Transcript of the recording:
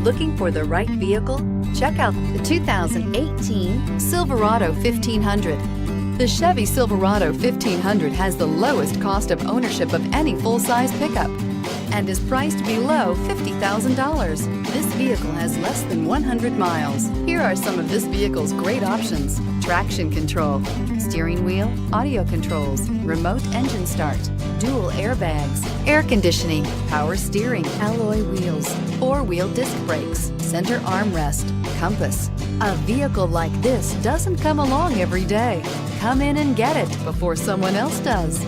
Looking for the right vehicle? Check out the 2018 Silverado 1500. The Chevy Silverado 1500 has the lowest cost of ownership of any full-size pickup and is priced below $50,000. This vehicle has less than 100 miles. Here are some of this vehicle's great options: traction control, steering wheel audio controls, remote engine start, dual airbags, air conditioning, power steering, alloy wheels, four-wheel disc brakes, center armrest, compass. A vehicle like this doesn't come along every day. Come in and get it before someone else does.